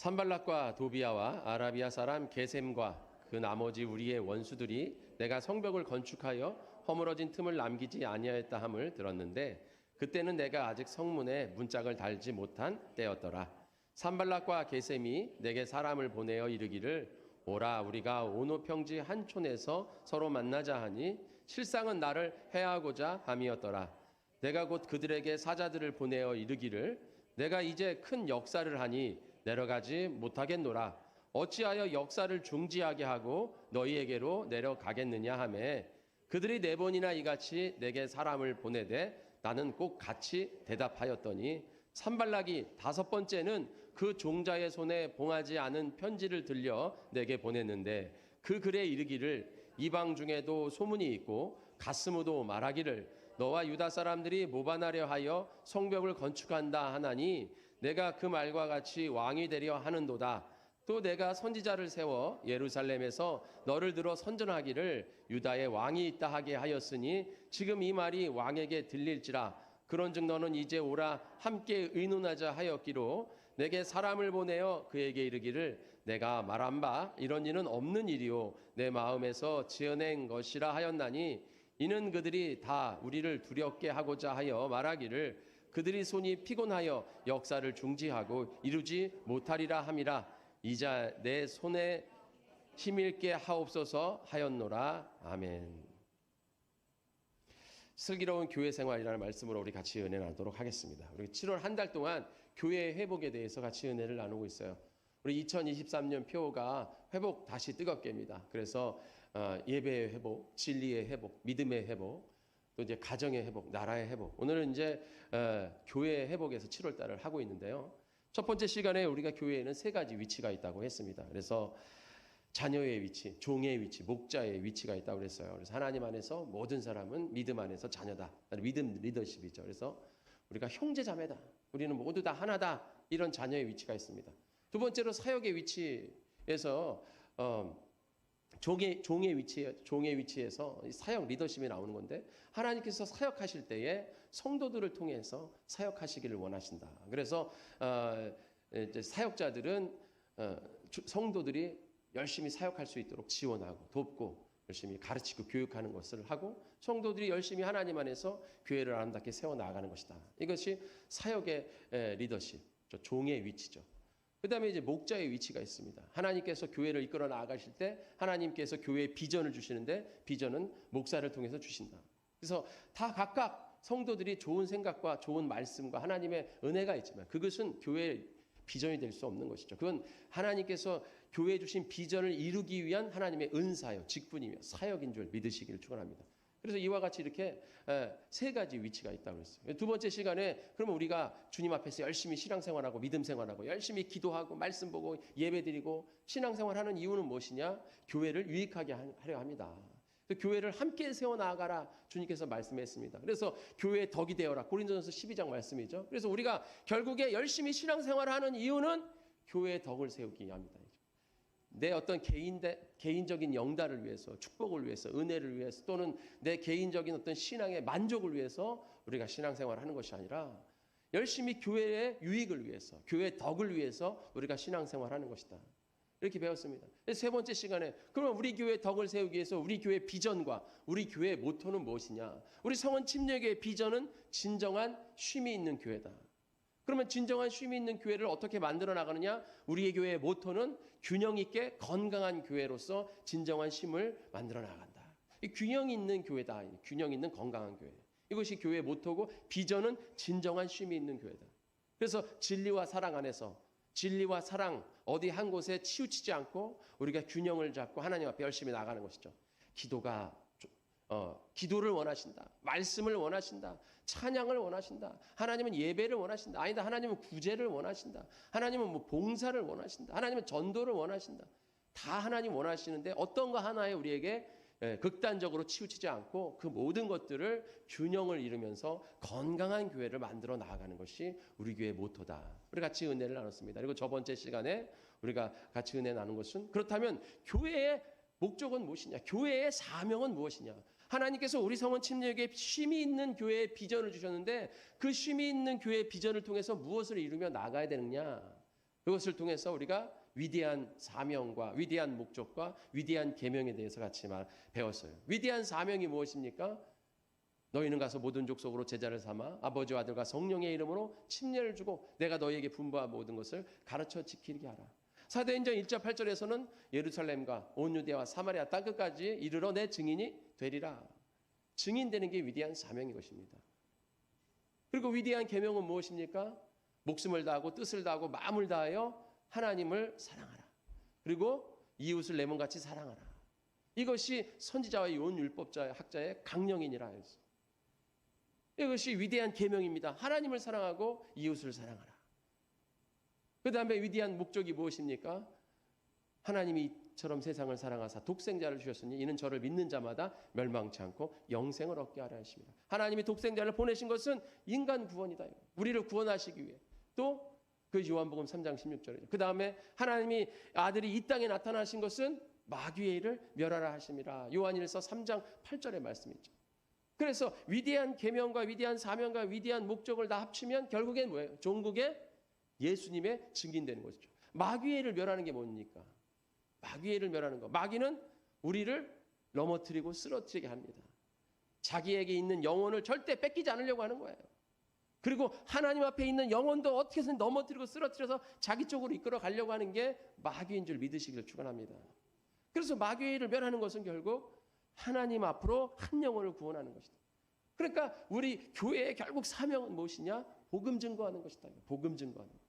산발락과 도비아와 아라비아 사람 게셈과 그 나머지 우리의 원수들이 내가 성벽을 건축하여 허물어진 틈을 남기지 아니하였다 함을 들었는데 그때는 내가 아직 성문에 문짝을 달지 못한 때였더라. 산발락과 게셈이 내게 사람을 보내어 이르기를 오라 우리가 오노 평지 한 촌에서 서로 만나자 하니 실상은 나를 해하고자 함이었더라. 내가 곧 그들에게 사자들을 보내어 이르기를 내가 이제 큰 역사를 하니 내려가지 못하겠노라. 어찌하여 역사를 중지하게 하고 너희에게로 내려가겠느냐 하매 그들이 4번이나 이같이 내게 사람을 보내되 나는 꼭 같이 대답하였더니 산발락이 5번째는 그 종자의 손에 봉하지 않은 편지를 들려 내게 보냈는데 그 글에 이르기를 이방 중에도 소문이 있고 가스무도 말하기를 너와 유다 사람들이 모반하려 하여 성벽을 건축한다 하나니 내가 그 말과 같이 왕이 되려 하는도다. 또 내가 선지자를 세워 예루살렘에서 너를 들어 선전하기를 유다의 왕이 있다 하게 하였으니 지금 이 말이 왕에게 들릴지라. 그런즉 너는 이제 오라 함께 의논하자 하였기로 내게 사람을 보내어 그에게 이르기를 내가 말한 바 이런 일은 없는 일이요 내 마음에서 지어낸 것이라 하였나니 이는 그들이 다 우리를 두렵게 하고자 하여 말하기를 그들이 손이 피곤하여 역사를 중지하고 이루지 못하리라 함이라. 이자 내 손에 힘있게 하옵소서 하였노라. 아멘. 슬기로운 교회 생활이라는 말씀으로 우리 같이 은혜 나누도록 하겠습니다. 우리 7월 한 달 동안 교회 회복에 대해서 같이 은혜를 나누고 있어요. 우리 2023년 표가 회복 다시 뜨겁게입니다. 그래서 예배의 회복, 진리의 회복, 믿음의 회복, 또 이제 가정의 회복, 나라의 회복. 오늘은 이제 교회 회복에서 7월 달을 하고 있는데요. 첫 번째 시간에 우리가 교회에는 3가지 위치가 있다고 했습니다. 그래서 자녀의 위치, 종의 위치, 목자의 위치가 있다고 그랬어요. 그래서 하나님 안에서 모든 사람은 믿음 안에서 자녀다. 믿음 리더십이죠. 그래서 우리가 형제자매다. 우리는 모두 다 하나다. 이런 자녀의 위치가 있습니다. 두 번째로 사역의 위치에서 종의 위치에서 사역 리더십이 나오는 건데 하나님께서 사역하실 때에 성도들을 통해서 사역하시기를 원하신다. 그래서 이제 사역자들은 성도들이 열심히 사역할 수 있도록 지원하고 돕고 열심히 가르치고 교육하는 것을 하고 성도들이 열심히 하나님 안에서 교회를 아름답게 세워나가는 것이다. 이것이 사역의 리더십, 종의 위치죠. 그 다음에 이제 목자의 위치가 있습니다. 하나님께서 교회를 이끌어 나아가실 때 하나님께서 교회에 비전을 주시는데 비전은 목사를 통해서 주신다. 그래서 다 각각 성도들이 좋은 생각과 좋은 말씀과 하나님의 은혜가 있지만 그것은 교회의 비전이 될 수 없는 것이죠. 그건 하나님께서 교회에 주신 비전을 이루기 위한 하나님의 은사요, 직분이며 사역인 줄 믿으시기를 축원합니다. 그래서 이와 같이 이렇게 3가지 위치가 있다고 했어요. 두 번째 시간에 그러면 우리가 주님 앞에서 열심히 신앙생활하고 믿음 생활하고 열심히 기도하고 말씀 보고 예배드리고 신앙생활하는 이유는 무엇이냐? 교회를 유익하게 하려 합니다. 교회를 함께 세워나가라 주님께서 말씀했습니다. 그래서 교회의 덕이 되어라. 고린도전서 12장 말씀이죠. 그래서 우리가 결국에 열심히 신앙생활하는 이유는 교회의 덕을 세우기 위함이다. 내 어떤 개인적인 영달을 위해서, 축복을 위해서, 은혜를 위해서 또는 내 개인적인 어떤 신앙의 만족을 위해서 우리가 신앙생활을 하는 것이 아니라 열심히 교회의 유익을 위해서, 교회의 덕을 위해서 우리가 신앙생활을 하는 것이다. 이렇게 배웠습니다. 3번째 시간에 그러면 우리 교회의 덕을 세우기 위해서 우리 교회의 비전과 우리 교회의 모토는 무엇이냐? 우리 성원 침례교회의 비전은 진정한 쉼이 있는 교회다. 그러면 진정한 쉼이 있는 교회를 어떻게 만들어 나가느냐? 우리의 교회의 모토는 균형 있게 건강한 교회로서 진정한 쉼을 만들어 나간다. 이 균형 있는 교회다. 균형 있는 건강한 교회. 이것이 교회의 모토고 비전은 진정한 쉼이 있는 교회다. 그래서 진리와 사랑 안에서 진리와 사랑 어디 한 곳에 치우치지 않고 우리가 균형을 잡고 하나님 앞에 열심히 나가는 것이죠. 기도를 원하신다. 말씀을 원하신다. 찬양을 원하신다. 하나님은 예배를 원하신다. 아니다. 하나님은 구제를 원하신다. 하나님은 봉사를 원하신다. 하나님은 전도를 원하신다. 다 하나님 원하시는데 어떤 거 하나에 우리에게 극단적으로 치우치지 않고 그 모든 것들을 균형을 이루면서 건강한 교회를 만들어 나아가는 것이 우리 교회의 모토다. 우리 같이 은혜를 나눴습니다. 그리고 저번째 시간에 우리가 같이 은혜 나눈 것은 그렇다면 교회의 목적은 무엇이냐? 교회의 사명은 무엇이냐? 하나님께서 우리 성원 침례교회에 쉼이 있는 교회의 비전을 주셨는데 그 쉼이 있는 교회의 비전을 통해서 무엇을 이루며 나가야 되느냐? 그것을 통해서 우리가 위대한 사명과 위대한 목적과 위대한 계명에 대해서 같이 배웠어요. 위대한 사명이 무엇입니까? 너희는 가서 모든 족속으로 제자를 삼아 아버지와 아들과 성령의 이름으로 침례를 주고 내가 너희에게 분부한 모든 것을 가르쳐 지키게 하라. 사도행전 1장 8절에서는 예루살렘과 온 유대와 사마리아 땅끝까지 이르러 내 증인이 되리라. 증인되는 게 위대한 사명인 것입니다. 그리고 위대한 계명은 무엇입니까? 목숨을 다하고 뜻을 다하고 마음을 다하여 하나님을 사랑하라. 그리고 이웃을 내 몸같이 사랑하라. 이것이 선지자와 온 율법자 학자의 강령이니라 했어. 이것이 위대한 계명입니다. 하나님을 사랑하고 이웃을 사랑하라. 그 다음에 위대한 목적이 무엇입니까? 하나님이 이처럼 세상을 사랑하사 독생자를 주셨으니 이는 저를 믿는 자마다 멸망치 않고 영생을 얻게 하려 하십니다. 하나님이 독생자를 보내신 것은 인간 구원이다. 우리를 구원하시기 위해. 또 그 요한복음 3장 16절이죠. 그 다음에 하나님이 아들이 이 땅에 나타나신 것은 마귀의 일을 멸하라 하심이라. 요한일서 3장 8절의 말씀이죠. 그래서 위대한 계명과 위대한 사명과 위대한 목적을 다 합치면 결국엔 뭐예요? 종국의 예수님의 증인되는 것이죠. 마귀의 일을 멸하는 게 뭡니까? 마귀의 일을 멸하는 거. 마귀는 우리를 넘어뜨리고 쓰러뜨리게 합니다. 자기에게 있는 영혼을 절대 뺏기지 않으려고 하는 거예요. 그리고 하나님 앞에 있는 영혼도 어떻게 해서 넘어뜨리고 쓰러뜨려서 자기 쪽으로 이끌어 가려고 하는 게 마귀인 줄 믿으시기를 축원합니다. 그래서 마귀의 일을 멸하는 것은 결국 하나님 앞으로 한 영혼을 구원하는 것이다. 그러니까 우리 교회의 결국 사명은 무엇이냐? 복음 증거하는 것이다. 복음 증거하는 것.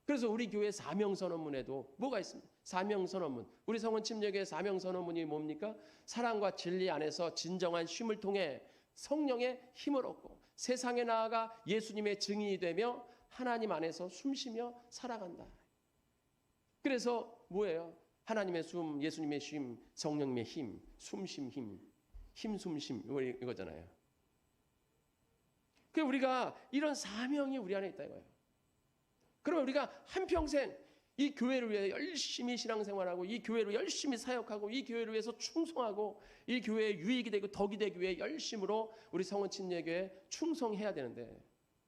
그래서 우리 교회 사명선언문에도 뭐가 있습니까? 사명선언문. 우리 성원 침례교회 사명선언문이 뭡니까? 사랑과 진리 안에서 진정한 쉼을 통해 성령의 힘을 얻고 세상에 나아가 예수님의 증인이 되며 하나님 안에서 숨쉬며 살아간다. 그래서 뭐예요? 하나님의 숨, 예수님의 쉼, 성령님의 힘, 숨쉼 힘, 숨쉼 이거잖아요. 그 우리가 이런 사명이 우리 안에 있다 이거예요. 그러면 우리가 한평생 이 교회를 위해 열심히 신앙생활하고 이 교회로 열심히 사역하고 이 교회를 위해서 충성하고 이 교회에 유익이 되고 덕이 되기 위해 열심으로 우리 성원 침례교회에 충성해야 되는데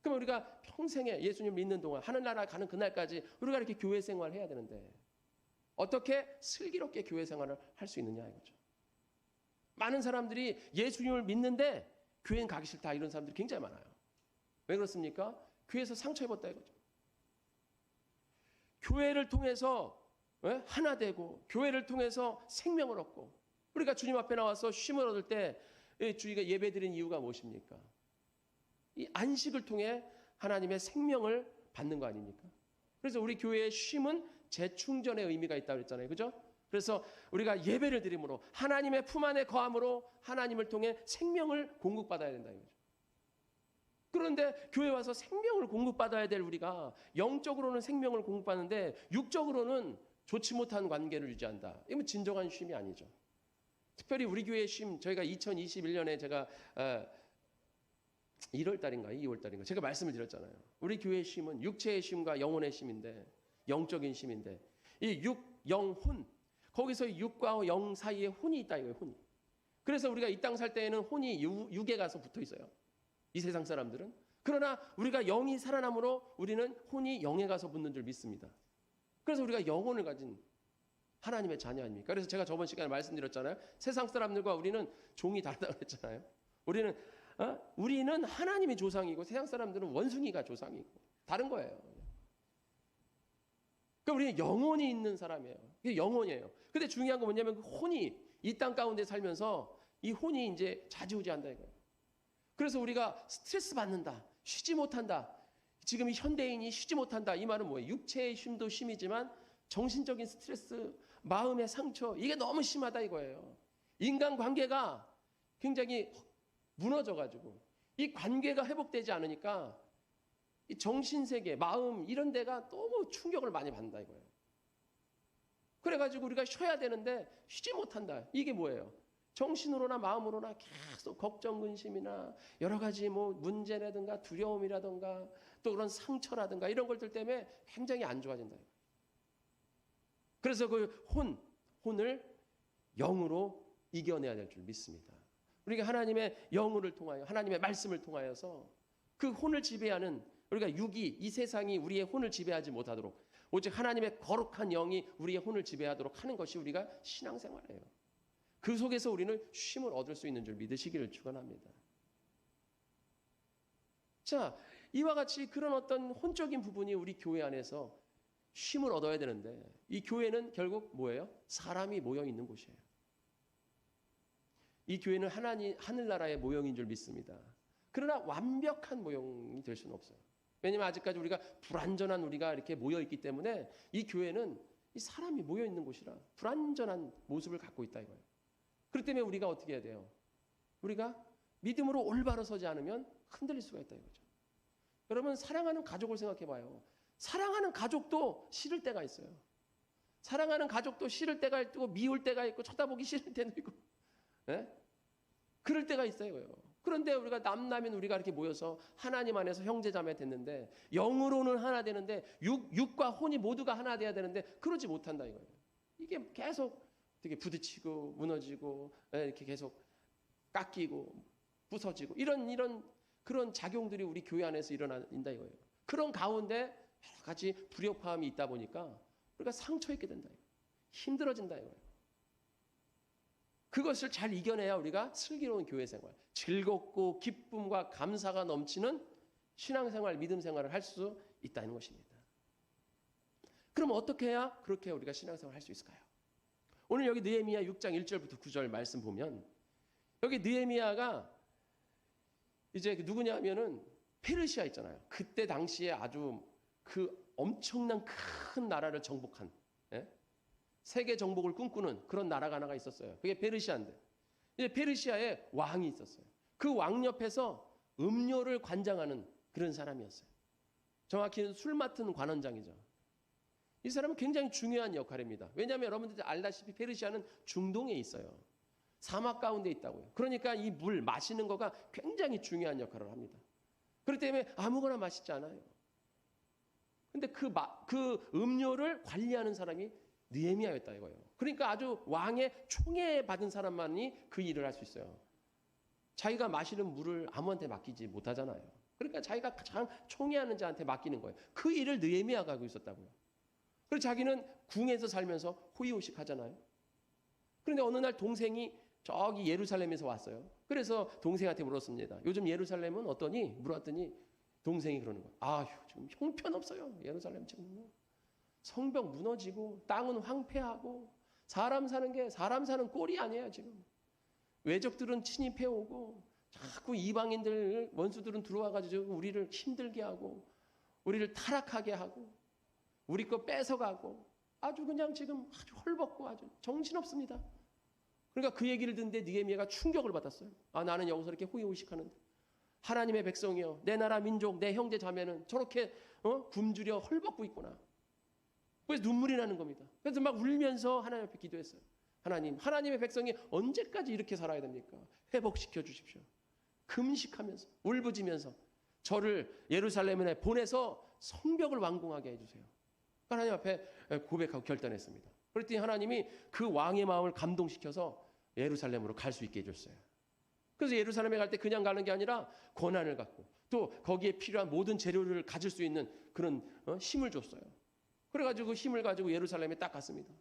그러면 우리가 평생에 예수님 믿는 동안 하늘나라 가는 그날까지 우리가 이렇게 교회 생활해야 되는데 어떻게 슬기롭게 교회 생활을 할 수 있느냐 이거죠. 많은 사람들이 예수님을 믿는데 교회는 가기 싫다 이런 사람들이 굉장히 많아요. 왜 그렇습니까? 교회에서 상처 입었다 이거죠. 교회를 통해서 하나 되고 교회를 통해서 생명을 얻고 우리가 주님 앞에 나와서 쉼을 얻을 때 주희가 예배드린 이유가 무엇입니까? 이 안식을 통해 하나님의 생명을 받는 거 아닙니까? 그래서 우리 교회의 쉼은 재충전의 의미가 있다고 그랬잖아요. 그죠? 그래서 우리가 예배를 드림으로 하나님의 품 안에 거함으로 하나님을 통해 생명을 공급받아야 된다 이거죠. 그런데 교회 와서 생명을 공급받아야 될 우리가 영적으로는 생명을 공급받는데 육적으로는 좋지 못한 관계를 유지한다. 이건 진정한 쉼이 아니죠. 특별히 우리 교회의 쉼, 저희가 2021년에 제가 1월 달인가 2월 달인가 제가 말씀을 드렸잖아요. 우리 교회의 쉼은 육체의 쉼과 영혼의 쉼인데 영적인 쉼인데 이 육, 영, 혼 거기서 육과 영 사이에 혼이 있다 이거예요. 혼이. 그래서 우리가 이 땅 살 때에는 혼이 육에 가서 붙어 있어요. 이 세상 사람들은. 그러나 우리가 영이 살아남으로 우리는 혼이 영에 가서 붙는 줄 믿습니다. 그래서 우리가 영혼을 가진 하나님의 자녀 아닙니까? 그래서 제가 저번 시간에 말씀드렸잖아요. 세상 사람들과 우리는 종이 다르다고 했잖아요. 우리는 하나님의 조상이고 세상 사람들은 원숭이가 조상이고 다른 거예요. 그러니까 우리는 영혼이 있는 사람이에요. 이게 영혼이에요. 근데 중요한 건 뭐냐면 그 혼이 이 땅 가운데 살면서 이 혼이 이제 좌지우지한다 이거예요. 그래서 우리가 스트레스 받는다. 쉬지 못한다. 지금 이 현대인이 쉬지 못한다. 이 말은 뭐예요? 육체의 쉼도 쉼이지만 정신적인 스트레스, 마음의 상처 이게 너무 심하다 이거예요. 인간관계가 굉장히 무너져가지고 이 관계가 회복되지 않으니까 이 정신세계, 마음 이런 데가 너무 충격을 많이 받는다 이거예요. 그래가지고 우리가 쉬어야 되는데 쉬지 못한다. 이게 뭐예요? 정신으로나 마음으로나 계속 걱정, 근심이나 여러 가지 뭐 문제라든가 두려움이라든가 또 그런 상처라든가 이런 것들 때문에 굉장히 안 좋아진다. 그래서 그 혼을 영으로 이겨내야 될 줄 믿습니다. 우리가 하나님의 영을 통하여 하나님의 말씀을 통하여서 그 혼을 지배하는 우리가 육이 이 세상이 우리의 혼을 지배하지 못하도록 오직 하나님의 거룩한 영이 우리의 혼을 지배하도록 하는 것이 우리가 신앙생활이에요. 그 속에서 우리는 쉼을 얻을 수 있는 줄 믿으시기를 축원합니다. 자, 이와 같이 그런 어떤 혼적인 부분이 우리 교회 안에서 쉼을 얻어야 되는데, 이 교회는 결국 뭐예요? 사람이 모여 있는 곳이에요. 이 교회는 하늘나라의 모형인 줄 믿습니다. 그러나 완벽한 모형이 될 수는 없어요. 왜냐하면 아직까지 우리가 불완전한 우리가 이렇게 모여 있기 때문에 이 교회는 이 사람이 모여 있는 곳이라 불완전한 모습을 갖고 있다 이거예요. 그렇기 때문에 우리가 어떻게 해야 돼요? 우리가 믿음으로 올바로 서지 않으면 흔들릴 수가 있다 이거죠. 여러분, 사랑하는 가족을 생각해 봐요. 사랑하는 가족도 싫을 때가 있어요. 사랑하는 가족도 싫을 때가 있고 미울 때가 있고 쳐다보기 싫을 때도 있고, 예? 그럴 때가 있어요. 그런데 우리가 남나면 우리가 이렇게 모여서 하나님 안에서 형제자매 됐는데, 영으로는 하나 되는데 육과 혼이 모두가 하나 돼야 되는데 그러지 못한다 이거예요. 이게 계속 되게 부딪히고 무너지고, 예, 이렇게 계속 깎이고 부서지고 이런 그런 작용들이 우리 교회 안에서 일어난다 이거예요. 그런 가운데 여러 가지 불협화음이 있다 보니까 우리가 상처 입게 된다 이거예요. 힘들어진다 이거예요. 그것을 잘 이겨내야 우리가 슬기로운 교회 생활, 즐겁고 기쁨과 감사가 넘치는 신앙생활, 믿음 생활을 할 수 있다는 것입니다. 그럼 어떻게 해야 그렇게 우리가 신앙생활을 할 수 있을까요? 오늘 여기 느헤미야 6장 1절부터 9절 말씀 보면, 여기 느헤미야가 이제 누구냐면은 페르시아 있잖아요. 그때 당시에 아주 그 엄청난 큰 나라를 정복한, 예? 세계 정복을 꿈꾸는 그런 나라가 하나가 있었어요. 그게 페르시아인데, 이제 페르시아에 왕이 있었어요. 그 왕 옆에서 음료를 관장하는 그런 사람이었어요. 정확히는 술 맡은 관원장이죠. 이 사람은 굉장히 중요한 역할입니다. 왜냐하면 여러분들 알다시피 페르시아는 중동에 있어요. 사막 가운데 있다고요. 그러니까 이 물 마시는 거가 굉장히 중요한 역할을 합니다. 그렇기 때문에 아무거나 마시지 않아요. 근데 그 음료를 관리하는 사람이 느헤미야였다 이거예요. 그러니까 아주 왕의 총애 받은 사람만이 그 일을 할 수 있어요. 자기가 마시는 물을 아무한테 맡기지 못하잖아요. 그러니까 자기가 가장 총애하는 자한테 맡기는 거예요. 그 일을 느헤미야가 하고 있었다고요. 그리고 자기는 궁에서 살면서 호의호식 하잖아요. 그런데 어느 날 동생이 저기 예루살렘에서 왔어요. 그래서 동생한테 물었습니다. 요즘 예루살렘은 어떠니? 물었더니 동생이 그러는 거예요. 아휴, 지금 형편없어요. 예루살렘 지금 성벽 무너지고 땅은 황폐하고 사람 사는 꼴이 아니에요 지금. 외적들은 침입해오고 자꾸 이방인들 원수들은 들어와가지고 우리를 힘들게 하고 우리를 타락하게 하고 우리 거 뺏어가고 아주 그냥 지금 아주 헐벗고 아주 정신없습니다. 그러니까 그 얘기를 듣는데 느헤미야가 충격을 받았어요. 아, 나는 여기서 이렇게 호의호식하는데 하나님의 백성이요, 내 나라 민족, 내 형제 자매는 저렇게 굶주려 헐벗고 있구나. 그래서 눈물이 나는 겁니다. 그래서 막 울면서 하나님 앞에 기도했어요. 하나님의 백성이 언제까지 이렇게 살아야 됩니까? 회복시켜 주십시오. 금식하면서 울부짖으면서 저를 예루살렘에 보내서 성벽을 완공하게 해주세요. 하나님 앞에 고백하고 결단했습니다. 그랬더니 하나님이 그 왕의 마음을 감동시켜서 예루살렘으로 갈 수 있게 해줬어요. 그래서 예루살렘에 갈 때 그냥 가는 게 아니라 권한을 갖고 또 거기에 필요한 모든 재료를 가질 수 있는 그런 힘을 줬어요. 그래가지고 힘을 가지고 예루살렘에 딱 갔습니다.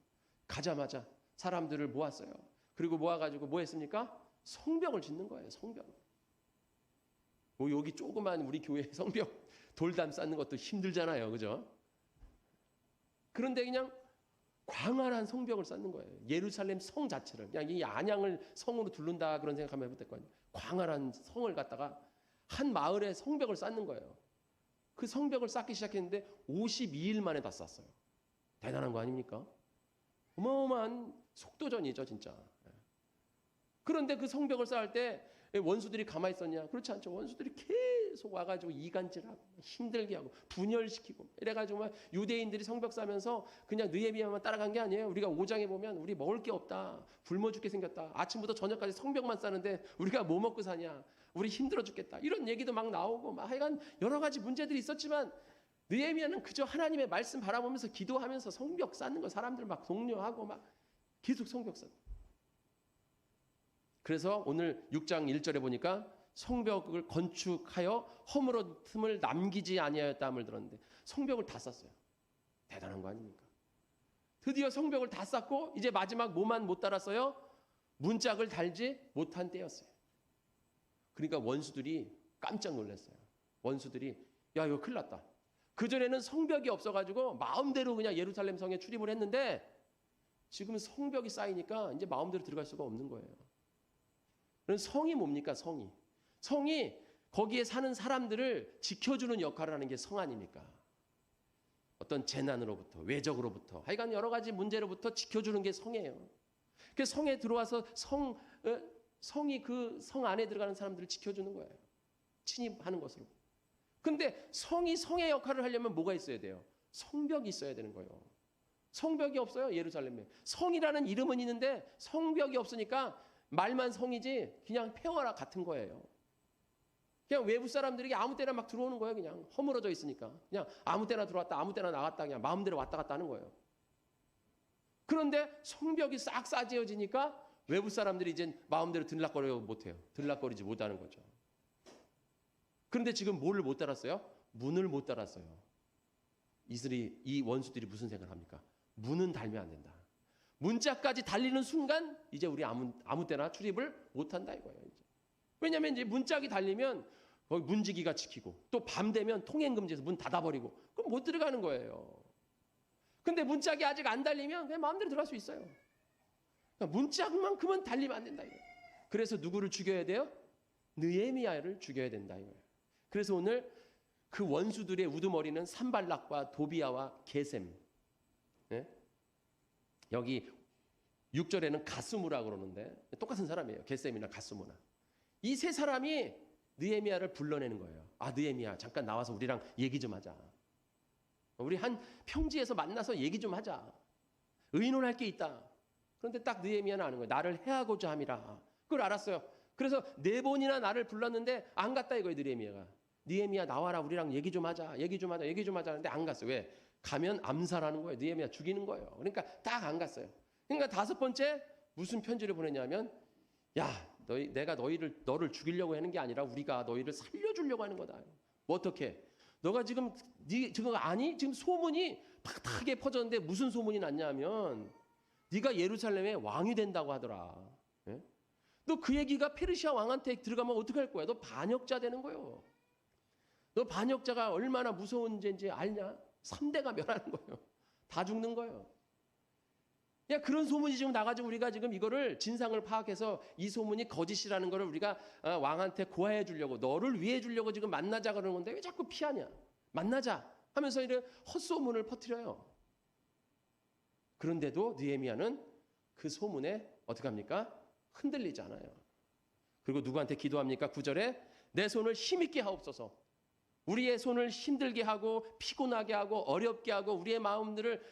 가자마자 사람들을 모았어요. 그리고 모아가지고 뭐 했습니까? 성벽을 짓는 거예요. 성벽. 뭐 여기 조그만 우리 교회 성벽 돌담 쌓는 것도 힘들잖아요. 그죠? 그런데 그냥 광활한 성벽을 쌓는 거예요. 예루살렘 성 자체를 그냥 이 안양을 성으로 두른다 그런 생각하면 해볼 거 아니에요. 광활한 성을 갖다가 한 마을에 성벽을 쌓는 거예요. 그 성벽을 쌓기 시작했는데 52일 만에 다 쌓았어요. 대단한 거 아닙니까? 어마어마한 속도전이죠 진짜. 그런데 그 성벽을 쌓을 때 원수들이 가만히 있었냐? 그렇지 않죠. 원수들이 계속 와가지고 이간질하고 힘들게 하고 분열시키고 이래가지고 막 유대인들이 성벽 쌓으면서 그냥 느헤미야만 따라간 게 아니에요. 우리가 5장에 보면 우리 먹을 게 없다. 굶어 죽게 생겼다. 아침부터 저녁까지 성벽만 쌓는데 우리가 뭐 먹고 사냐. 우리 힘들어 죽겠다. 이런 얘기도 막 나오고 막 하여간 여러 가지 문제들이 있었지만 느헤미야는 그저 하나님의 말씀 바라보면서 기도하면서 성벽 쌓는 거 사람들 막 독려하고 막 계속 성벽 쌓는. 그래서 오늘 6장 1절에 보니까 성벽을 건축하여 허물어 틈을 남기지 아니하였다함을 들었는데 성벽을 다 쌌어요. 대단한 거 아닙니까? 드디어 성벽을 다 쌓고 이제 마지막 뭐만 못 달았어요? 문짝을 달지 못한 때였어요. 그러니까 원수들이 깜짝 놀랐어요. 원수들이 야 이거 큰일 났다. 그전에는 성벽이 없어가지고 마음대로 그냥 예루살렘 성에 출입을 했는데 지금 성벽이 쌓이니까 이제 마음대로 들어갈 수가 없는 거예요. 그럼 성이 뭡니까? 성이 거기에 사는 사람들을 지켜주는 역할을 하는 게 성 아닙니까? 어떤 재난으로부터, 외적으로부터, 하여간 여러 가지 문제로부터 지켜주는 게 성이에요. 그 성에 들어와서 성이 그 성 안에 들어가는 사람들을 지켜주는 거예요. 침입하는 것으로. 근데 성이 성의 역할을 하려면 뭐가 있어야 돼요? 성벽이 있어야 되는 거예요. 성벽이 없어요, 예루살렘에. 성이라는 이름은 있는데 성벽이 없으니까 말만 성이지 그냥 폐허라 같은 거예요. 그냥 외부 사람들이 아무 때나 막 들어오는 거예요. 그냥 허물어져 있으니까. 그냥 아무 때나 들어왔다 아무 때나 나갔다 그냥 마음대로 왔다 갔다 하는 거예요. 그런데 성벽이 싹 싸지어지니까 외부 사람들이 이제 마음대로 들락거리지 못하는 거죠. 그런데 지금 뭐를 못 달았어요? 문을 못 달았어요. 이 원수들이 무슨 생각을 합니까? 문은 달면 안 된다. 문짝까지 달리는 순간 이제 우리 아무 때나 출입을 못 한다 이거예요. 이제. 왜냐하면 이제 문짝이 달리면 거기 문지기가 지키고 또 밤 되면 통행금지에서 문 닫아버리고 그럼 못 들어가는 거예요. 근데 문짝이 아직 안 달리면 그냥 마음대로 들어갈 수 있어요. 그러니까 문짝만큼은 달리면 안 된다 이거예요. 그래서 누구를 죽여야 돼요? 느헤미야를 죽여야 된다 이거예요. 그래서 오늘 그 원수들의 우두머리는 산발락과 도비야와 게셈. 예? 여기 6절에는 가스무라고 그러는데 똑같은 사람이에요. 게셈이나 가스무나. 이 세 사람이 느헤미야를 불러내는 거예요. 아 느헤미야 잠깐 나와서 우리랑 얘기 좀 하자. 우리 한 평지에서 만나서 얘기 좀 하자. 의논할 게 있다. 그런데 딱 느헤미야는 아는 거예요. 나를 해하고자 함이라. 그걸 알았어요. 그래서 4번이나 나를 불렀는데 안 갔다 이거예요. 느헤미야 나와라 우리랑 얘기 좀 하자 하는데 안 갔어요. 왜? 가면 암살하는 거예요. 느헤미야 죽이는 거예요. 그러니까 딱 안 갔어요. 그러니까 5번째 무슨 편지를 보냈냐면 야 내가 너를 죽이려고 하는 게 아니라 우리가 너희를 살려주려고 하는 거다. 뭐 어떻게? 너가 지금 아니? 지금 소문이 팍팍하게 퍼졌는데 무슨 소문이 났냐면 네가 예루살렘의 왕이 된다고 하더라. 예? 너 그 얘기가 페르시아 왕한테 들어가면 어떡할 거야? 너 반역자 되는 거예요. 너 반역자가 얼마나 무서운 죄인지 알냐? 3대가 멸하는 거예요. 다 죽는 거예요. 야, 그런 소문이 지금 나가지고 우리가 지금 이거를 진상을 파악해서 이 소문이 거짓이라는 거를 우리가 왕한테 고하해 주려고 너를 위해 주려고 지금 만나자 그러는 건데 왜 자꾸 피하냐? 만나자 하면서 이런 헛소문을 퍼뜨려요. 그런데도 느헤미야는 그 소문에 어떻게 합니까? 흔들리지 않아요. 그리고 누구한테 기도합니까? 9절에 내 손을 힘있게 하옵소서. 우리의 손을 힘들게 하고 피곤하게 하고 어렵게 하고 우리의 마음들을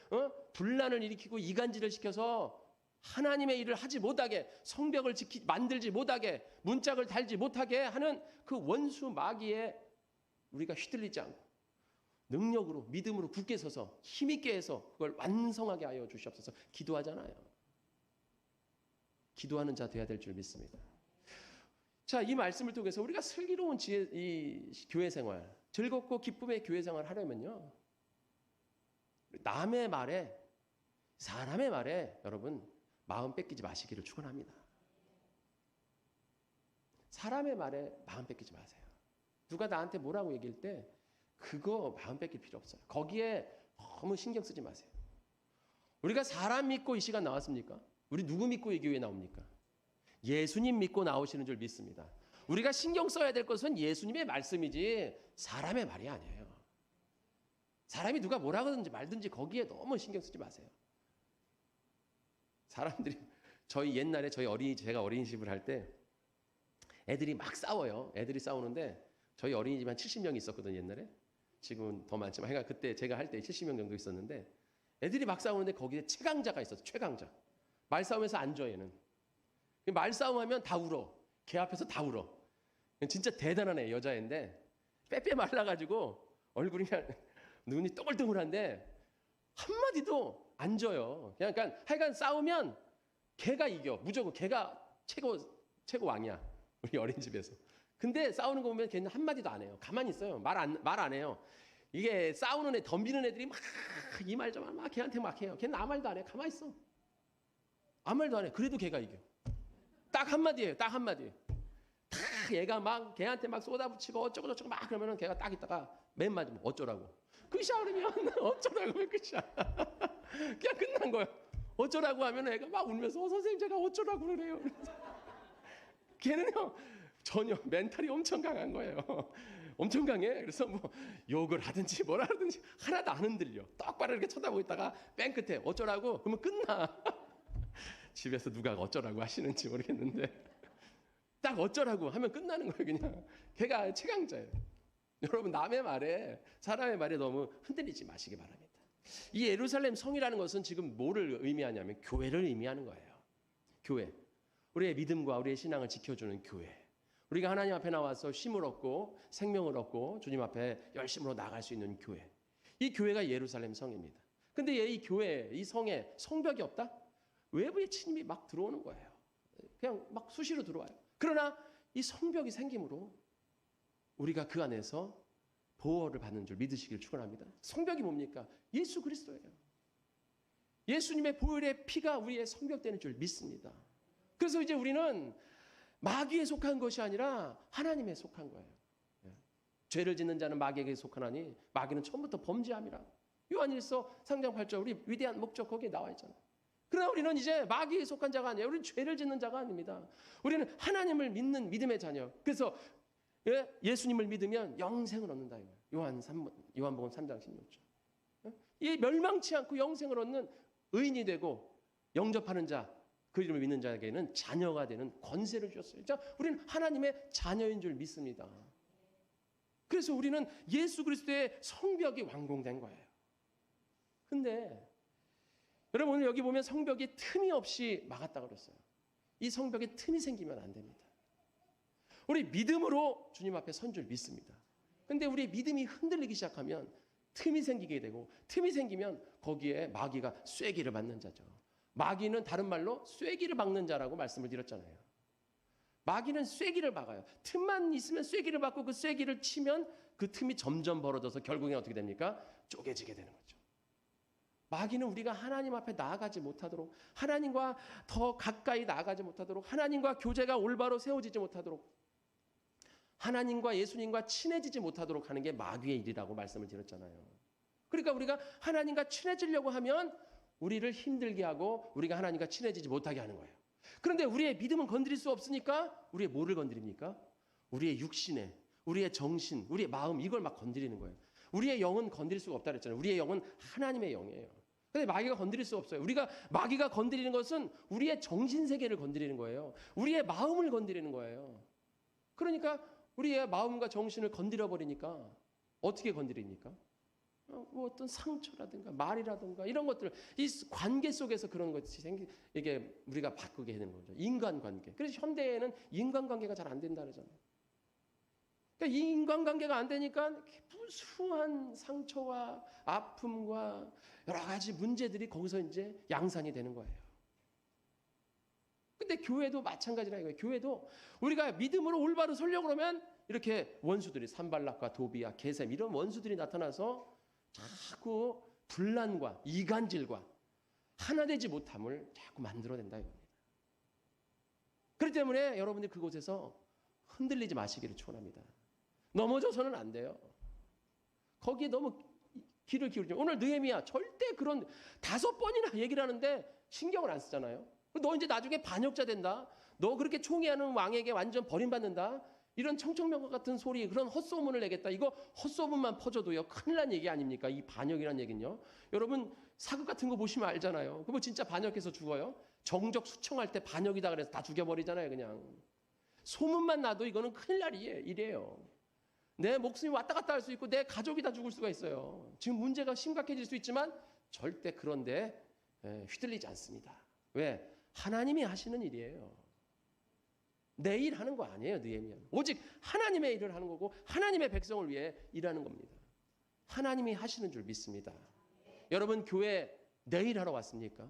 분란을 일으키고 이간질을 시켜서 하나님의 일을 하지 못하게 성벽을 만들지 못하게 문짝을 달지 못하게 하는 그 원수 마귀에 우리가 휘둘리지 않고 능력으로 믿음으로 굳게 서서 힘있게 해서 그걸 완성하게 하여 주시옵소서. 기도하잖아요. 기도하는 자 돼야 될 줄 믿습니다. 자, 이 말씀을 통해서 우리가 슬기로운 이 교회 생활, 즐겁고 기쁨의 교회 생활을 하려면요. 남의 말에, 사람의 말에 여러분 마음 뺏기지 마시기를 축원합니다. 사람의 말에 마음 뺏기지 마세요. 누가 나한테 뭐라고 얘기할 때 그거 마음 뺏길 필요 없어요. 거기에 너무 신경 쓰지 마세요. 우리가 사람 믿고 이 시간 나왔습니까? 우리 누구 믿고 이 교회에 나옵니까? 예수님 믿고 나오시는 줄 믿습니다. 우리가 신경 써야 될 것은 예수님의 말씀이지 사람의 말이 아니에요. 사람이 누가 뭐라 그러든지 말든지 거기에 너무 신경 쓰지 마세요. 사람들이 옛날에 제가 어린이집을 할 때 애들이 막 싸워요. 애들이 싸우는데 저희 어린이집 한 70명이 있었거든요. 옛날에. 지금은 더 많지만 그때 제가 할 때 70명 정도 있었는데 애들이 막 싸우는데 거기에 최강자가 있었어요. 최강자. 말싸움에서 안 져 얘는. 말싸움하면 다 울어. 걔 앞에서 다 울어. 진짜 대단한 애 여자애인데 빼빼 말라가지고 얼굴이 그냥 눈이 동글동글한데 한마디도 안 져요. 그러니까 하여간 싸우면 걔가 이겨. 무조건 걔가 최고 왕이야. 우리 어린이집에서. 근데 싸우는 거 보면 걔는 한마디도 안 해요. 가만히 있어요. 말 안 해요. 이게 싸우는 애, 덤비는 애들이 막 이 말 저 말 막 걔한테 막 해요. 걔는 아무 말도 안 해. 가만히 있어. 아무 말도 안 해. 그래도 걔가 이겨. 딱 한마디예요. 딱 한마디. 다 얘가 막 걔한테 막 쏟아붙이고 어쩌고 저쩌고 막 그러면은 걔가 딱 있다가 맨 마지막 어쩌라고. 끝이야 그러면 어쩌라고 하면 끝이야. 그냥 끝난 거야. 어쩌라고 하면 애가 막 울면서 선생님 제가 어쩌라고 그래요. 걔는요 전혀 멘탈이 엄청 강한 거예요. 엄청 강해. 그래서 뭐 욕을 하든지 뭐라 하든지 하나도 안 흔들려. 똑바로 이렇게 쳐다보고 있다가 맨 끝에 어쩌라고 그러면 끝나. 집에서 누가 어쩌라고 하시는지 모르겠는데 딱 어쩌라고 하면 끝나는 거예요. 그냥 걔가 최강자예요. 여러분 남의 말에 사람의 말에 너무 흔들리지 마시기 바랍니다. 이 예루살렘 성이라는 것은 지금 뭐를 의미하냐면 교회를 의미하는 거예요. 교회. 우리의 믿음과 우리의 신앙을 지켜주는 교회. 우리가 하나님 앞에 나와서 쉼을 얻고 생명을 얻고 주님 앞에 열심으로 나갈 수 있는 교회. 이 교회가 예루살렘 성입니다. 근데 이 교회, 이 성에 성벽이 없다? 외부의 침입이 막 들어오는 거예요. 그냥 막 수시로 들어와요. 그러나 이 성벽이 생김으로 우리가 그 안에서 보호를 받는 줄 믿으시길 축원합니다. 성벽이 뭡니까? 예수 그리스도예요. 예수님의 보혈의 피가 우리의 성벽 되는 줄 믿습니다. 그래서 이제 우리는 마귀에 속한 것이 아니라 하나님에 속한 거예요. 죄를 짓는 자는 마귀에게 속하나니 마귀는 처음부터 범죄함이라. 요한일서 3장 8절 우리 위대한 목적 거기에 나와 있잖아요. 그러나 우리는 이제 마귀에 속한 자가 아니에요. 우리는 죄를 짓는 자가 아닙니다. 우리는 하나님을 믿는 믿음의 자녀. 그래서 예수님을 믿으면 영생을 얻는다. 요한복음 3장 16절. 이 멸망치 않고 영생을 얻는 의인이 되고 영접하는 자, 그 이름을 믿는 자에게는 자녀가 되는 권세를 주셨어요. 자, 우리는 하나님의 자녀인 줄 믿습니다. 그래서 우리는 예수 그리스도의 성벽이 완공된 거예요. 근데 여러분 오늘 여기 보면 성벽이 틈이 없이 막았다고 그랬어요. 이 성벽에 틈이 생기면 안 됩니다. 우리 믿음으로 주님 앞에 선 줄 믿습니다. 근데 우리 믿음이 흔들리기 시작하면 틈이 생기게 되고 틈이 생기면 거기에 마귀가 쐐기를 맞는 자죠. 마귀는 다른 말로 쐐기를 막는 자라고 말씀을 드렸잖아요. 마귀는 쐐기를 막아요. 틈만 있으면 쐐기를 막고 그 쐐기를 치면 그 틈이 점점 벌어져서 결국에 어떻게 됩니까? 쪼개지게 되는 거죠. 마귀는 우리가 하나님 앞에 나아가지 못하도록 하나님과 더 가까이 나아가지 못하도록 하나님과 교제가 올바로 세워지지 못하도록 하나님과 예수님과 친해지지 못하도록 하는 게 마귀의 일이라고 말씀을 드렸잖아요. 그러니까 우리가 하나님과 친해지려고 하면 우리를 힘들게 하고 우리가 하나님과 친해지지 못하게 하는 거예요. 그런데 우리의 믿음은 건드릴 수 없으니까 우리의 뭐를 건드립니까? 우리의 육신에, 우리의 정신, 우리의 마음 이걸 막 건드리는 거예요. 우리의 영은 건드릴 수가 없다 그랬잖아요. 우리의 영은 하나님의 영이에요. 근데 마귀가 건드릴 수 없어요. 마귀가 건드리는 것은 우리의 정신 세계를 건드리는 거예요. 우리의 마음을 건드리는 거예요. 그러니까 우리의 마음과 정신을 건드려 버리니까 어떻게 건드립니까? 뭐 어떤 상처라든가 말이라든가 이런 것들 이 관계 속에서 그런 것이 이게 우리가 바꾸게 되는 거죠. 인간관계. 그래서 현대에는 인간관계가 잘 안 된다 그러잖아요. 그러니까 이 인간관계가 안 되니까 무수한 상처와 아픔과 여러 가지 문제들이 거기서 이제 양산이 되는 거예요. 근데 교회도 마찬가지라 이거예요. 교회도 우리가 믿음으로 올바로 서려고 그러면 이렇게 원수들이 산발락과 도비야, 게셈 이런 원수들이 나타나서 자꾸 분란과 이간질과 하나 되지 못함을 자꾸 만들어낸다 이겁니다. 그렇기 때문에 여러분들 그곳에서 흔들리지 마시기를 축원합니다. 넘어져서는 안 돼요. 거기에 너무 귀를 기울이죠. 오늘 느헤미야 절대 그런 5번이나 얘기를 하는데 신경을 안 쓰잖아요. 너 이제 나중에 반역자 된다. 너 그렇게 총애하는 왕에게 완전 버림받는다. 이런 청청명과 같은 소리, 그런 헛소문을 내겠다. 이거 헛소문만 퍼져도요 큰일 난 얘기 아닙니까? 이 반역이란 얘기는요. 여러분 사극 같은 거 보시면 알잖아요. 그거 진짜 반역해서 죽어요. 정적 수청할 때 반역이다 그래서 다 죽여버리잖아요. 그냥 소문만 나도 이거는 큰일 날 일이에요. 내 목숨이 왔다 갔다 할 수 있고 내 가족이 다 죽을 수가 있어요. 지금 문제가 심각해질 수 있지만 절대 그런데 휘둘리지 않습니다. 왜? 하나님이 하시는 일이에요. 내 일 하는 거 아니에요. 느헤미야는 오직 하나님의 일을 하는 거고 하나님의 백성을 위해 일하는 겁니다. 하나님이 하시는 줄 믿습니다. 여러분 교회 내 일 하러 왔습니까?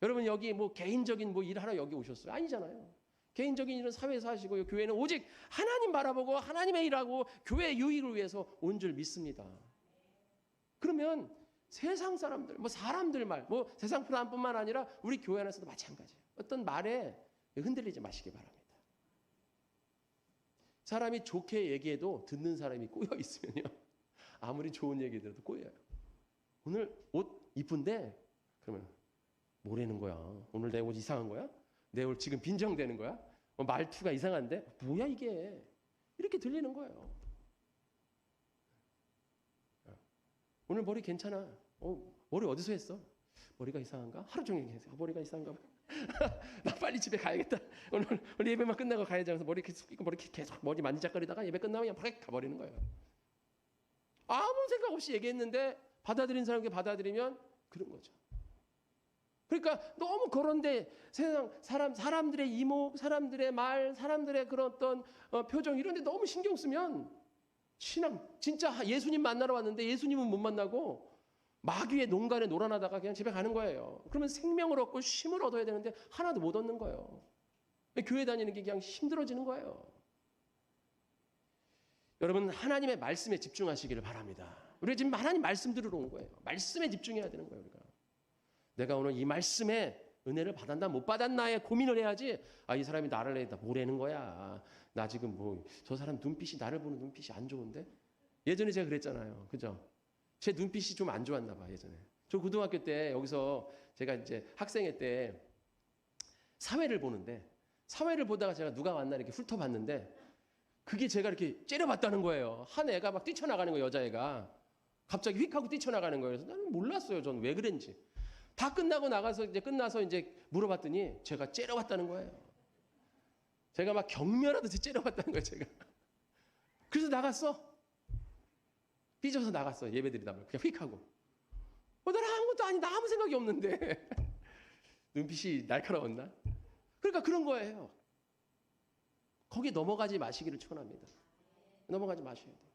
여러분 여기 뭐 개인적인 뭐 일하러 여기 오셨어요? 아니잖아요. 개인적인 일은 사회에서 하시고요. 교회는 오직 하나님 바라보고 하나님의 일하고 교회의 유익을 위해서 온 줄 믿습니다. 그러면 세상 사람들, 뭐 사람들 말, 뭐 세상 사람뿐만 아니라 우리 교회 안에서도 마찬가지예요. 어떤 말에 흔들리지 마시기 바랍니다. 사람이 좋게 얘기해도 듣는 사람이 꼬여 있으면요. 아무리 좋은 얘기 들어도 꼬여요. 오늘 옷 이쁜데? 그러면 뭐라는 거야? 오늘 내 옷 이상한 거야? 내 옷 지금 빈정되는 거야? 말투가 이상한데? 뭐야 이게? 이렇게 들리는 거예요. 오늘 머리 괜찮아. 머리 어디서 했어? 머리가 이상한가? 하루 종일 계세요. 머리가 이상한가? 나 빨리 집에 가야겠다. 오늘 예배만 끝나고 가야지. 그래서 머리 계속 머리 만지작거리다가 예배 끝나면 그냥 팍 가버리는 거예요. 아무 생각 없이 얘기했는데 받아들인 사람에게 받아들이면 그런 거죠. 그러니까 너무 그런데 세상 사람들의 이목, 사람들의 말, 사람들의 그런 어떤 표정 이런 데 너무 신경 쓰면 신앙 진짜 예수님 만나러 왔는데 예수님은 못 만나고 마귀의 농간에 놀아나다가 그냥 집에 가는 거예요. 그러면 생명을 얻고 쉼을 얻어야 되는데 하나도 못 얻는 거예요. 교회 다니는 게 그냥 힘들어지는 거예요. 여러분 하나님의 말씀에 집중하시기를 바랍니다. 우리가 지금 하나님 말씀 들으러 온 거예요. 말씀에 집중해야 되는 거예요. 우리가. 내가 오늘 이 말씀에 은혜를 받았나 못 받았나에 고민을 해야지. 이 사람이 나를 내다 뭐라는 거야. 나 지금 저 사람 눈빛이 나를 보는 눈빛이 안 좋은데. 예전에 제가 그랬잖아요. 그죠? 제 눈빛이 좀 안 좋았나 봐. 예전에. 저 고등학교 때 여기서 제가 이제 학생회 때 사회를 보는데 사회를 보다가 제가 누가 왔나 이렇게 훑어봤는데 그게 제가 이렇게 째려봤다는 거예요. 한 애가 막 뛰쳐나가는 거예요. 여자애가. 갑자기 휙 하고 뛰쳐나가는 거예요. 그래서 나는 몰랐어요. 전 왜 그랬는지. 다 끝나고 나가서 끝나서 물어봤더니 제가 째려봤다는 거예요. 제가 막 경멸하듯이 째려봤다는 거예요. 제가. 그래서 나갔어. 삐져서 나갔어. 예배드리다 보면 그냥 휙 하고. 나는 아무것도 아니. 나 아무 생각이 없는데. 눈빛이 날카로웠나? 그러니까 그런 거예요. 거기에 넘어가지 마시기를 축원합니다. 넘어가지 마셔야 돼요.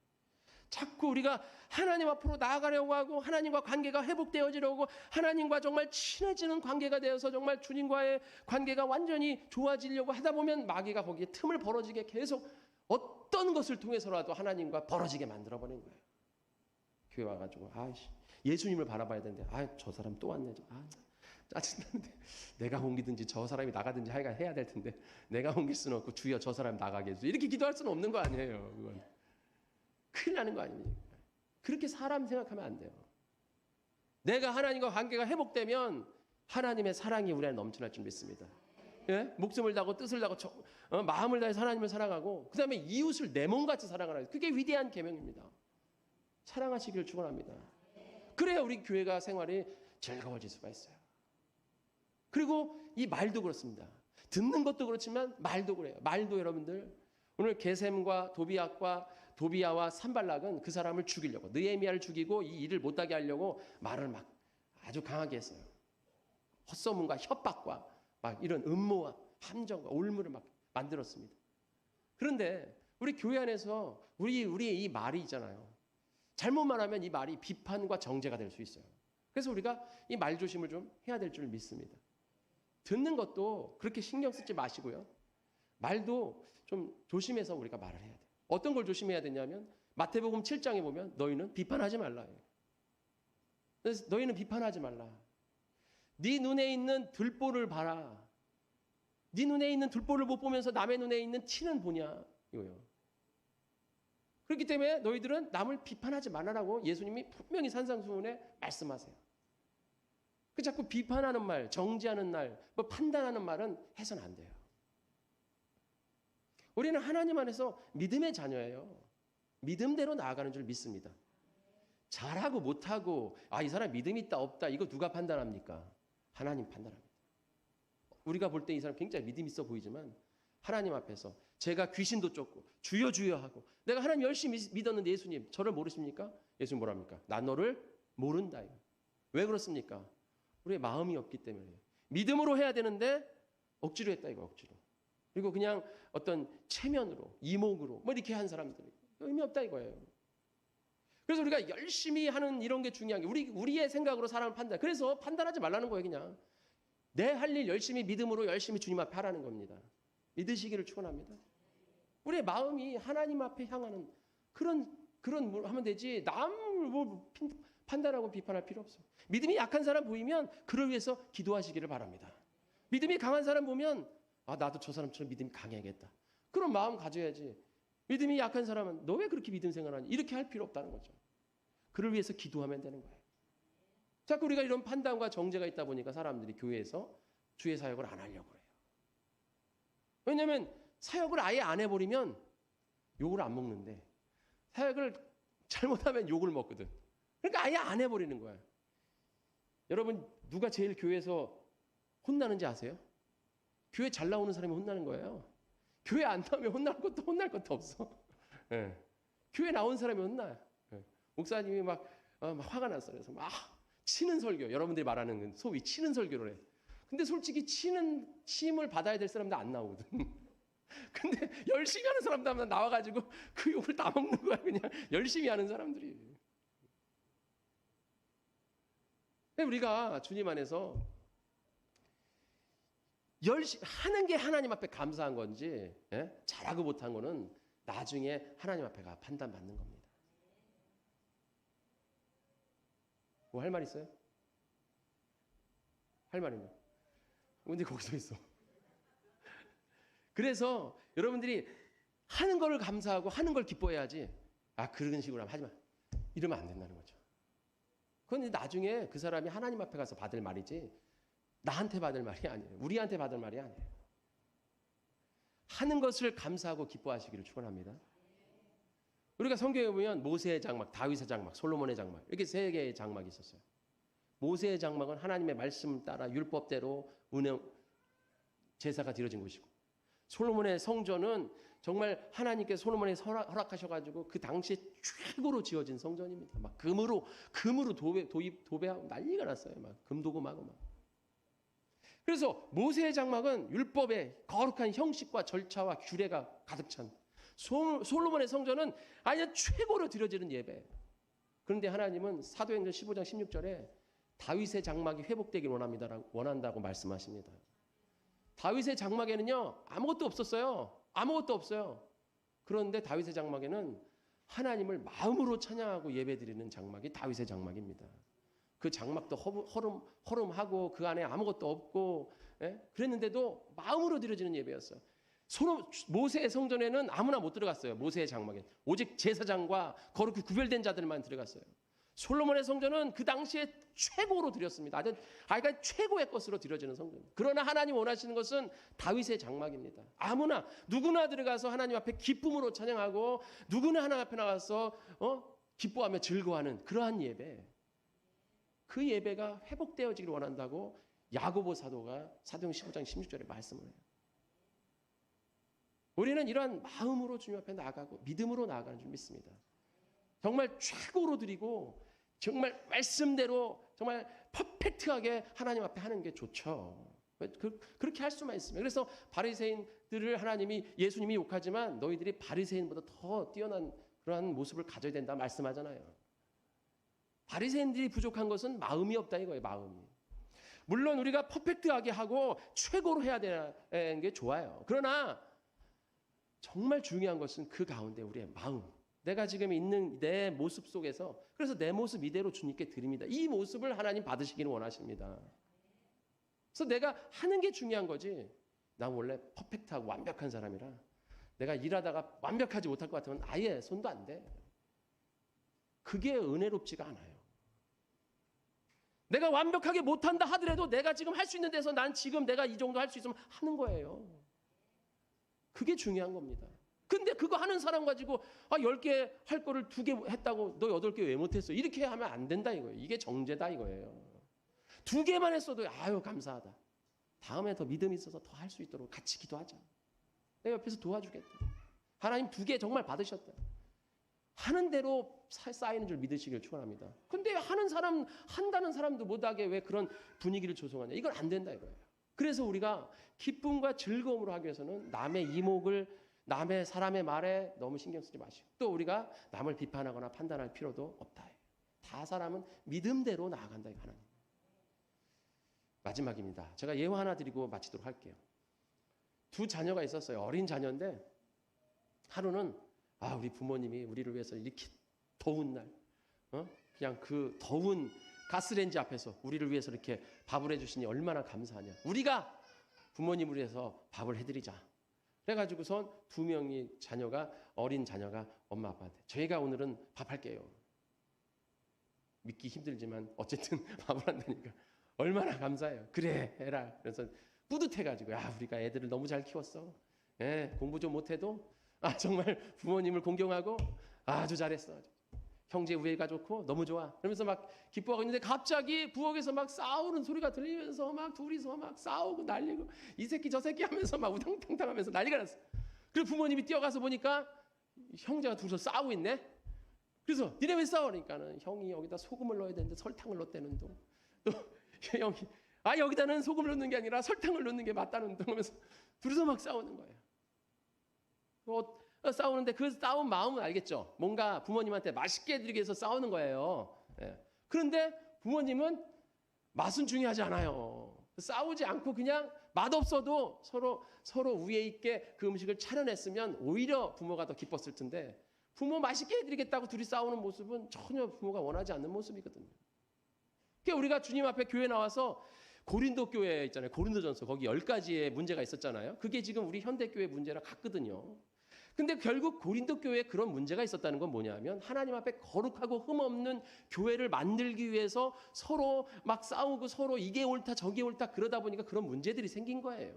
자꾸 우리가 하나님 앞으로 나아가려고 하고 하나님과 관계가 회복되어지려고 하나님과 정말 친해지는 관계가 되어서 정말 주님과의 관계가 완전히 좋아지려고 하다 보면 마귀가 거기에 틈을 벌어지게 계속 어떤 것을 통해서라도 하나님과 벌어지게 만들어버리는 거예요. 교회 와가지고 예수님을 바라봐야 되는데 저 사람 또 왔네. 짜증나는데 내가 옮기든지 저 사람이 나가든지 해야 될 텐데 내가 옮길 수는 없고 주여 저 사람 나가게 해주세요. 이렇게 기도할 수는 없는 거 아니에요. 그건. 큰일 나는 거 아닙니까? 그렇게 사람 생각하면 안 돼요. 내가 하나님과 관계가 회복되면 하나님의 사랑이 우리 안에 넘쳐날 줄 믿습니다. 예? 목숨을 다하고 뜻을 다하고 마음을 다해서 하나님을 사랑하고 그 다음에 이웃을 내 몸같이 사랑하라. 그게 위대한 계명입니다. 사랑하시기를 축원합니다. 그래야 우리 교회가 생활이 즐거워질 수가 있어요. 그리고 이 말도 그렇습니다. 듣는 것도 그렇지만 말도 그래요. 말도 여러분들 오늘 게셈과 도비야와 산발락은 그 사람을 죽이려고 느헤미야를 죽이고 이 일을 못하게 하려고 말을 막 아주 강하게 했어요. 헛소문과 협박과 막 이런 음모와 함정과 올무를 막 만들었습니다. 그런데 우리 교회 안에서 우리의 이 말이 있잖아요. 잘못 말하면 이 말이 비판과 정죄가 될 수 있어요. 그래서 우리가 이 말 조심을 좀 해야 될 줄 믿습니다. 듣는 것도 그렇게 신경 쓰지 마시고요. 말도 좀 조심해서 우리가 말을 해야 돼요. 어떤 걸 조심해야 되냐면 마태복음 7장에 보면 너희는 비판하지 말라. 너희는 비판하지 말라. 네 눈에 있는 들보를 봐라. 네 눈에 있는 들보를 못 보면서 남의 눈에 있는 티는 보냐 이거예요. 그렇기 때문에 너희들은 남을 비판하지 말라라고 예수님이 분명히 산상수훈에 말씀하세요. 그 자꾸 비판하는 말, 정죄하는 말, 판단하는 말은 해서는 안 돼요. 우리는 하나님 안에서 믿음의 자녀예요. 믿음대로 나아가는 줄 믿습니다. 잘하고 못하고 이 사람 믿음 있다 없다 이거 누가 판단합니까? 하나님 판단합니다. 우리가 볼 때 이 사람 굉장히 믿음 있어 보이지만 하나님 앞에서 제가 귀신도 쫓고 주여 주여 하고 내가 하나님 열심히 믿었는데 예수님 저를 모르십니까? 예수님 뭐랍니까? 난 너를 모른다. 왜 그렇습니까? 우리의 마음이 없기 때문에 믿음으로 해야 되는데 억지로 했다 이거 억지로. 그리고 그냥 어떤 체면으로 이목으로 이렇게 한 사람들이 의미 없다 이거예요. 그래서 우리가 열심히 하는 이런 게 중요한 게 우리의 생각으로 사람을 판단. 그래서 판단하지 말라는 거예요. 그냥 내 할 일 열심히 믿음으로 열심히 주님 앞에 하라는 겁니다. 믿으시기를 축원합니다. 우리의 마음이 하나님 앞에 향하는 그런 뭘 하면 되지. 남을 뭐 판단하고 비판할 필요 없어요. 믿음이 약한 사람 보이면 그를 위해서 기도하시기를 바랍니다. 믿음이 강한 사람 보면 나도 저 사람처럼 믿음이 강해야겠다. 그런 마음 가져야지. 믿음이 약한 사람은 너 왜 그렇게 믿음 생활하니? 이렇게 할 필요 없다는 거죠. 그를 위해서 기도하면 되는 거예요. 자꾸 우리가 이런 판단과 정죄가 있다 보니까 사람들이 교회에서 주의 사역을 안 하려고 해요. 왜냐하면 사역을 아예 안 해버리면 욕을 안 먹는데 사역을 잘못하면 욕을 먹거든. 그러니까 아예 안 해버리는 거야. 여러분 누가 제일 교회에서 혼나는지 아세요? 교회 잘 나오는 사람이 혼나는 거예요. 교회 안 나오면 혼날 것도 없어. 네. 교회 나온 사람이 혼나요. 네. 목사님이 막 화가 났어. 그래서 막 치는 설교, 여러분들이 말하는 소위 치는 설교를 해. 근데 솔직히 침을 받아야 될 사람도 안 나오거든. 근데 열심히 하는 사람도 하면 나와가지고 그 욕을 다 먹는 거야. 그냥 열심히 하는 사람들이. 우리가 주님 안에서 열심히 하는 게 하나님 앞에 감사한 건지, 잘하고 못한 거는 나중에 하나님 앞에가 판단받는 겁니다. 뭐 할 말 있어요? 할 말 있나? 근데 거기서 있어. 그래서 여러분들이 하는 걸 감사하고 하는 걸 기뻐해야지. 그런 식으로 하면 하지 마. 이러면 안 된다는 거죠. 그건 나중에 그 사람이 하나님 앞에 가서 받을 말이지 나한테 받을 말이 아니에요. 우리한테 받을 말이 아니에요. 하는 것을 감사하고 기뻐하시기를 축원합니다. 우리가 성경에 보면 모세의 장막, 다윗의 장막, 솔로몬의 장막 이렇게 세 개의 장막이 있었어요. 모세의 장막은 하나님의 말씀 따라 율법대로 제사가 드려진 곳이고, 솔로몬의 성전은 정말 하나님께서 솔로몬에게 허락하셔가지고 그 당시에 최고로 지어진 성전입니다. 막 금으로 도배하고 난리가 났어요. 막 금도금하고 막. 그래서 모세의 장막은 율법의 거룩한 형식과 절차와 규례가 가득 찬, 솔로몬의 성전은 아예 최고로 드려지는 예배. 그런데 하나님은 사도행전 15장 16절에 다윗의 장막이 회복되길 원한다고 말씀하십니다. 다윗의 장막에는요 아무것도 없었어요. 아무것도 없어요. 그런데 다윗의 장막에는 하나님을 마음으로 찬양하고 예배드리는 장막이 다윗의 장막입니다. 그 장막도 허름하고 그 안에 아무것도 없고, 그랬는데도 마음으로 드려지는 예배였어요. 모세의 성전에는 아무나 못 들어갔어요. 모세의 장막에 오직 제사장과 거룩히 구별된 자들만 들어갔어요. 솔로몬의 성전은 그 당시에 최고로 드렸습니다. 그러니까 최고의 것으로 드려지는 성전. 그러나 하나님 원하시는 것은 다윗의 장막입니다. 아무나 누구나 들어가서 하나님 앞에 기쁨으로 찬양하고 누구나 하나님 앞에 나가서 기뻐하며 즐거워하는 그러한 예배. 그 예배가 회복되어지길 원한다고 야고보 사도가 사도행 15장 16절에 말씀을 해요. 우리는 이러한 마음으로 주님 앞에 나아가고 믿음으로 나아가는 줄 믿습니다. 정말 최고로 드리고 정말 말씀대로 정말 퍼펙트하게 하나님 앞에 하는 게 좋죠. 그렇게 할 수만 있으면. 그래서 바리새인들을 예수님이 욕하지만 너희들이 바리새인보다 더 뛰어난 그러한 모습을 가져야 된다 말씀하잖아요. 바리새인들이 부족한 것은 마음이 없다 이거예요. 마음이. 물론 우리가 퍼펙트하게 하고 최고로 해야 되는 게 좋아요. 그러나 정말 중요한 것은 그 가운데 우리의 마음. 내가 지금 있는 내 모습 속에서, 그래서 내 모습 이대로 주님께 드립니다. 이 모습을 하나님 받으시기를 원하십니다. 그래서 내가 하는 게 중요한 거지. 난 원래 퍼펙트하고 완벽한 사람이라 내가 일하다가 완벽하지 못할 것 같으면 아예 손도 안 대. 그게 은혜롭지가 않아요. 내가 완벽하게 못한다 하더라도 내가 지금 할 수 있는 데서 난 지금 내가 이 정도 할 수 있으면 하는 거예요. 그게 중요한 겁니다. 근데 그거 하는 사람 가지고 10개 할 거를 2개 했다고 너 8개 왜 못했어? 이렇게 하면 안 된다 이거예요. 이게 정죄다 이거예요. 2개만 했어도 아유 감사하다. 다음에 더 믿음이 있어서 더 할 수 있도록 같이 기도하자. 내가 옆에서 도와주겠다. 하나님 2개 정말 받으셨다. 하는 대로 쌓이는 줄 믿으시길 축원합니다. 근데 한다는 사람도 못하게 왜 그런 분위기를 조성하냐. 이건 안 된다 이거예요. 그래서 우리가 기쁨과 즐거움으로 하기 위해서는 남의 사람의 말에 너무 신경 쓰지 마시고, 또 우리가 남을 비판하거나 판단할 필요도 없다. 다 사람은 믿음대로 나아간다 이거 하나님. 마지막입니다. 제가 예화 하나 드리고 마치도록 할게요. 두 자녀가 있었어요. 어린 자녀인데 하루는 우리 부모님이 우리를 위해서 이렇게 더운 날, 그냥 그 더운 가스레인지 앞에서 우리를 위해서 이렇게 밥을 해주시니 얼마나 감사하냐. 우리가 부모님을 위해서 밥을 해드리자. 그래가지고선 두 명의 자녀가, 어린 자녀가 엄마 아빠한테 저희가 오늘은 밥 할게요. 믿기 힘들지만 어쨌든 밥을 한다니까 얼마나 감사해요. 그래 해라. 그래서 뿌듯해가지고 우리가 애들을 너무 잘 키웠어. 공부 좀 못해도 정말 부모님을 공경하고 아주 잘했어. 형제 우애가 좋고 너무 좋아. 그러면서 막 기뻐하고 있는데 갑자기 부엌에서 막 싸우는 소리가 들리면서 막 둘이서 막 싸우고 난리고 이 새끼 저 새끼 하면서 막 우당탕탕 하면서 난리가 났어. 그리고 부모님이 뛰어가서 보니까 형제가 둘이서 싸우고 있네. 그래서 니네 왜 싸워? 그러니까는 형이 여기다 소금을 넣어야 되는데 설탕을 넣었다는 둥. 또 형이 여기다는 소금을 넣는 게 아니라 설탕을 넣는 게 맞다는 둥 하면서 둘이서 막 싸우는 거예요. 싸우는데 그 싸운 마음은 알겠죠. 뭔가 부모님한테 맛있게 해드리기 위해서 싸우는 거예요. 그런데 부모님은 맛은 중요하지 않아요. 싸우지 않고 그냥 맛없어도 서로 우애 있게 그 음식을 차려냈으면 오히려 부모가 더 기뻤을 텐데 부모 맛있게 해드리겠다고 둘이 싸우는 모습은 전혀 부모가 원하지 않는 모습이거든요. 그러니까 우리가 주님 앞에 교회 나와서 고린도 교회 있잖아요. 고린도전서 거기 10가지의 문제가 있었잖아요. 그게 지금 우리 현대교회 문제랑 같거든요. 근데 결국 고린도 교회에 그런 문제가 있었다는 건 뭐냐면 하나님 앞에 거룩하고 흠없는 교회를 만들기 위해서 서로 막 싸우고 서로 이게 옳다 저게 옳다 그러다 보니까 그런 문제들이 생긴 거예요.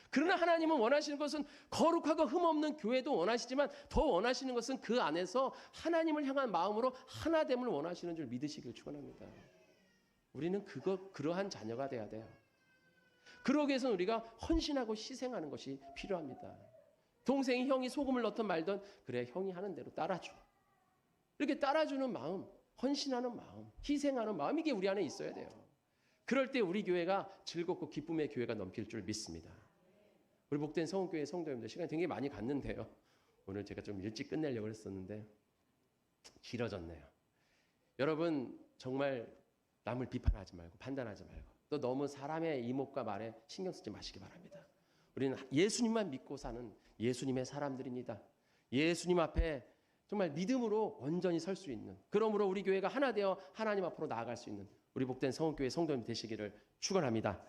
그러나 하나님은 원하시는 것은 거룩하고 흠없는 교회도 원하시지만 더 원하시는 것은 그 안에서 하나님을 향한 마음으로 하나됨을 원하시는 줄 믿으시길 축원합니다. 우리는 그러한 자녀가 돼야 돼요. 그러기 위해서는 우리가 헌신하고 희생하는 것이 필요합니다. 동생이 형이 소금을 넣든 말든 그래 형이 하는 대로 따라줘. 이렇게 따라주는 마음, 헌신하는 마음, 희생하는 마음 이게 우리 안에 있어야 돼요. 그럴 때 우리 교회가 즐겁고 기쁨의 교회가 넘칠 줄 믿습니다. 우리 복된 성원교회 성도님들 시간이 굉장히 많이 갔는데요. 오늘 제가 좀 일찍 끝내려고 했었는데 길어졌네요. 여러분 정말 남을 비판하지 말고 판단하지 말고 또 너무 사람의 이목과 말에 신경 쓰지 마시기 바랍니다. 우리는 예수님만 믿고 사는 예수님의 사람들입니다. 예수님 앞에 정말 믿음으로 온전히 설 수 있는, 그러므로 우리 교회가 하나 되어 하나님 앞으로 나아갈 수 있는 우리 복된 성원교회 성도님 되시기를 축원합니다.